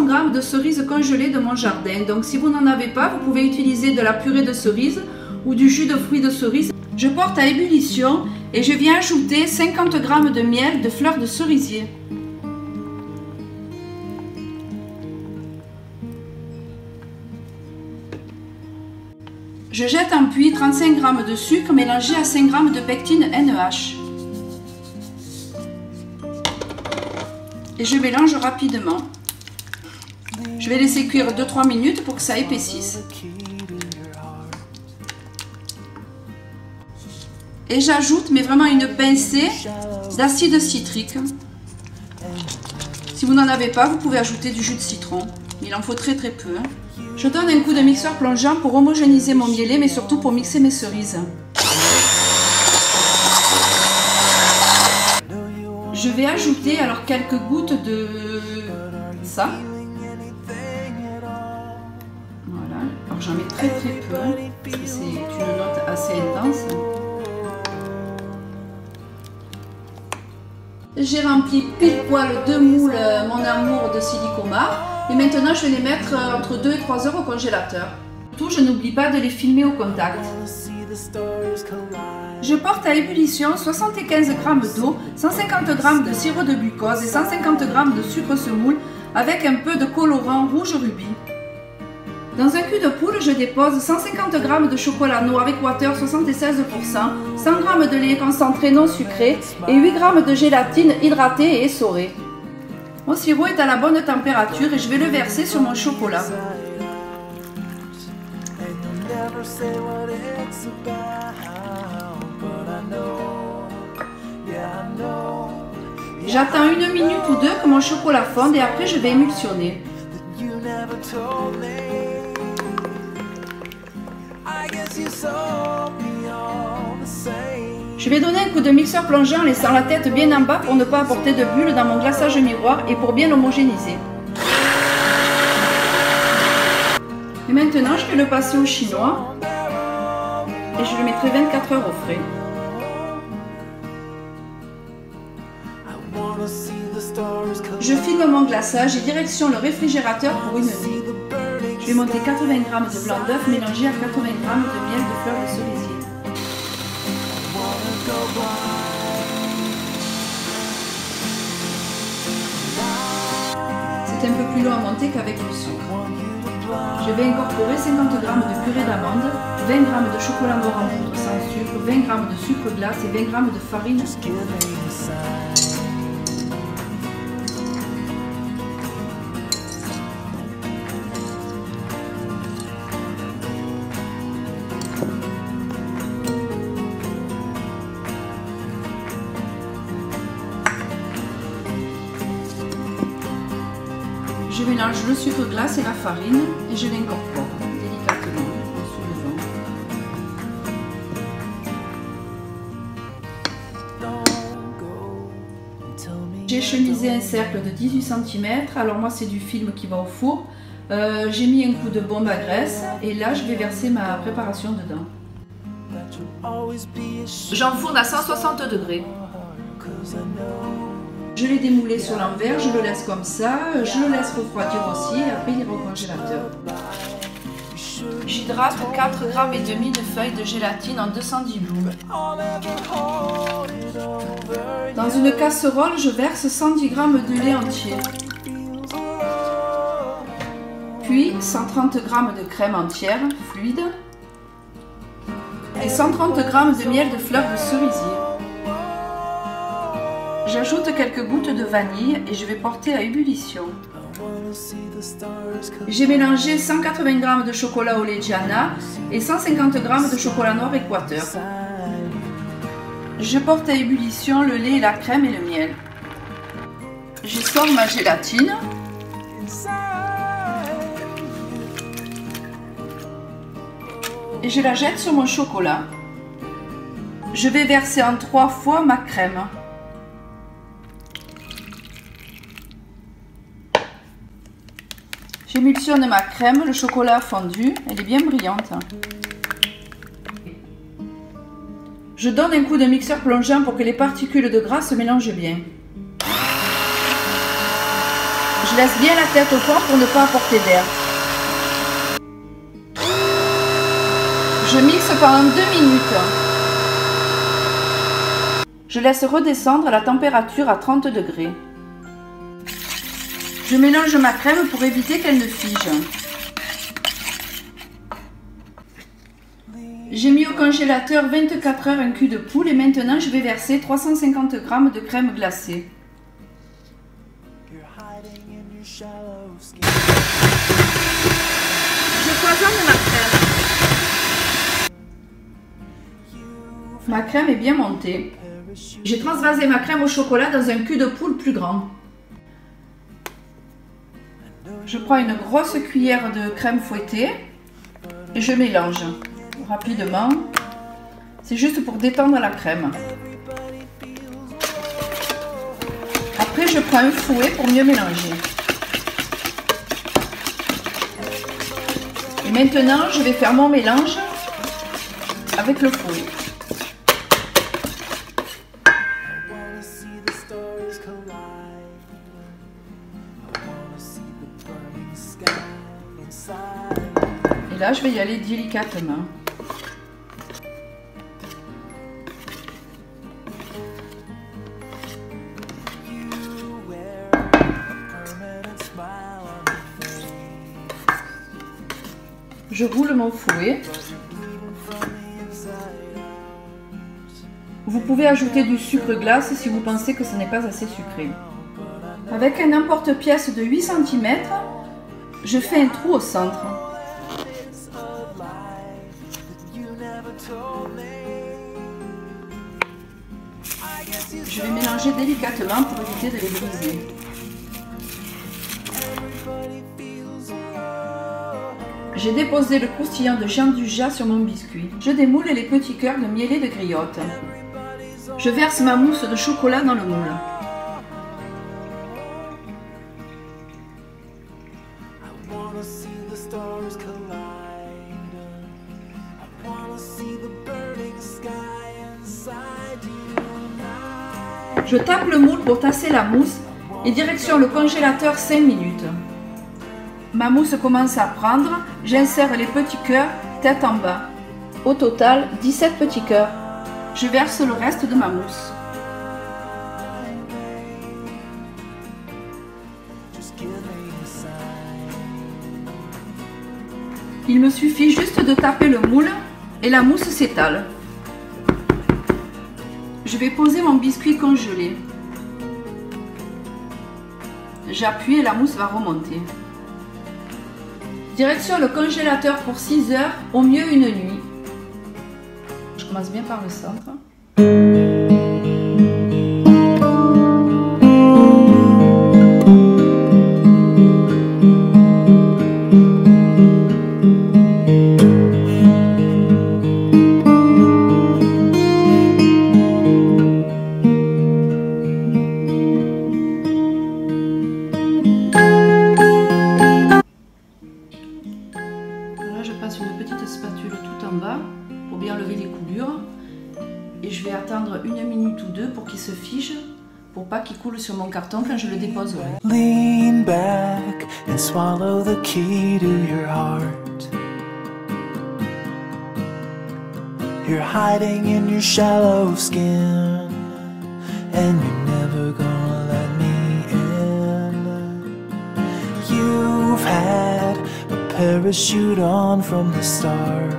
300 g de cerises congelées de mon jardin. Donc si vous n'en avez pas, vous pouvez utiliser de la purée de cerises ou du jus de fruits de cerise. Je porte à ébullition et je viens ajouter 50 g de miel de fleurs de cerisier. Je jette en puits 35 g de sucre mélangé à 5 g de pectine NEH. Et je mélange rapidement. Je vais laisser cuire 2-3 minutes pour que ça épaississe. Et j'ajoute, mais vraiment une pincée d'acide citrique. Si vous n'en avez pas, vous pouvez ajouter du jus de citron. Il en faut très peu. Je donne un coup de mixeur plongeant pour homogénéiser mon mielé, mais surtout pour mixer mes cerises. Je vais ajouter alors quelques gouttes de ça. Voilà, alors j'en mets très peu, parce que c'est une note assez intense. J'ai rempli pile poil de moules mon amour de silicomar et maintenant je vais les mettre entre 2 et 3 heures au congélateur. Surtout, je n'oublie pas de les filmer au contact. Je porte à ébullition 75 g d'eau, 150 g de sirop de glucose et 150 g de sucre semoule avec un peu de colorant rouge rubis. Dans un cul de poule, je dépose 150 g de chocolat noir Équateur 76%, 100 g de lait concentré non sucré et 8 g de gélatine hydratée et essorée. Mon sirop est à la bonne température et je vais le verser sur mon chocolat. J'attends 1 minute ou 2 que mon chocolat fonde et après je vais émulsionner. Je vais donner un coup de mixeur plongeant en laissant la tête bien en bas pour ne pas apporter de bulles dans mon glaçage miroir et pour bien l'homogénéiser. Et maintenant je vais le passer au chinois et je le mettrai 24 heures au frais. Je filme mon glaçage et direction le réfrigérateur pour une nuit. Je vais monter 80 g de blanc d'œuf mélangé à 80 g de miel de fleurs de cerisier. C'est un peu plus long à monter qu'avec le sucre. Je vais incorporer 50 g de purée d'amande, 20 g de chocolat noir en poudre sans sucre, 20 g de sucre glace et 20 g de farine. Je mélange le sucre glace et la farine et je l'incorpore délicatement en soulevant. J'ai chemisé un cercle de 18 cm, alors moi c'est du film qui va au four. J'ai mis un coup de bombe à graisse et là je vais verser ma préparation dedans. J'enfourne à 160 degrés. Je l'ai démoulé sur l'envers, je le laisse comme ça, je le laisse refroidir aussi et après il ira au congélateur. J'hydrate 4,5 g de feuilles de gélatine en 210 boules. Dans une casserole, je verse 110 g de lait entier. Puis 130 g de crème entière, fluide. Et 130 g de miel de fleurs de cerisier. J'ajoute quelques gouttes de vanille et je vais porter à ébullition. J'ai mélangé 180 g de chocolat au lait Gianna et 150 g de chocolat noir Équateur. Je porte à ébullition le lait, la crème et le miel. Je sors ma gélatine. Et je la jette sur mon chocolat. Je vais verser en 3 fois ma crème. J'émulsionne ma crème, le chocolat a fondu, elle est bien brillante. Je donne un coup de mixeur plongeant pour que les particules de gras se mélangent bien. Je laisse bien la tête au fond pour ne pas apporter d'air. Je mixe pendant 2 minutes. Je laisse redescendre la température à 30 degrés. Je mélange ma crème pour éviter qu'elle ne fige. J'ai mis au congélateur 24 heures un cul de poule et maintenant je vais verser 350 g de crème glacée. Je foisonne ma crème. Ma crème est bien montée. J'ai transvasé ma crème au chocolat dans un cul de poule plus grand. Je prends une grosse cuillère de crème fouettée et je mélange rapidement. C'est juste pour détendre la crème. Après, je prends un fouet pour mieux mélanger. Et maintenant, je vais faire mon mélange avec le fouet. Et là, je vais y aller délicatement. Je roule mon fouet. Vous pouvez ajouter du sucre glace si vous pensez que ce n'est pas assez sucré. Avec un emporte-pièce de 8 cm, je fais un trou au centre. Je vais mélanger délicatement pour éviter de les briser. J'ai déposé le croustillant de Jean Dujat sur mon biscuit. Je démoule les petits cœurs de mielés de griotte. Je verse ma mousse de chocolat dans le moule. Je tape le moule pour tasser la mousse et direction le congélateur 5 minutes. Ma mousse commence à prendre, j'insère les petits cœurs tête en bas. Au total, 17 petits cœurs. Je verse le reste de ma mousse. Il me suffit juste de taper le moule et la mousse s'étale. Je vais poser mon biscuit congelé. J'appuie et la mousse va remonter. Direction le congélateur pour 6 heures, au mieux une nuit. Je commence bien par le centre. Une petite spatule tout en bas pour bien lever les coulures et je vais attendre 1 minute ou 2 pour qu'il se fige, pour pas qu'il coule sur mon carton quand je le déposerai. Lean back and swallow the key to your heart. You're hiding in your shallow skin and you're never gonna let me in. You've had parachute on from the start.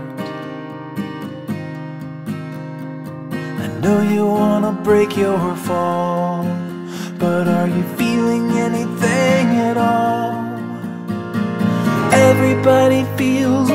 I know you wanna break your fall, but are you feeling anything at all? Everybody feels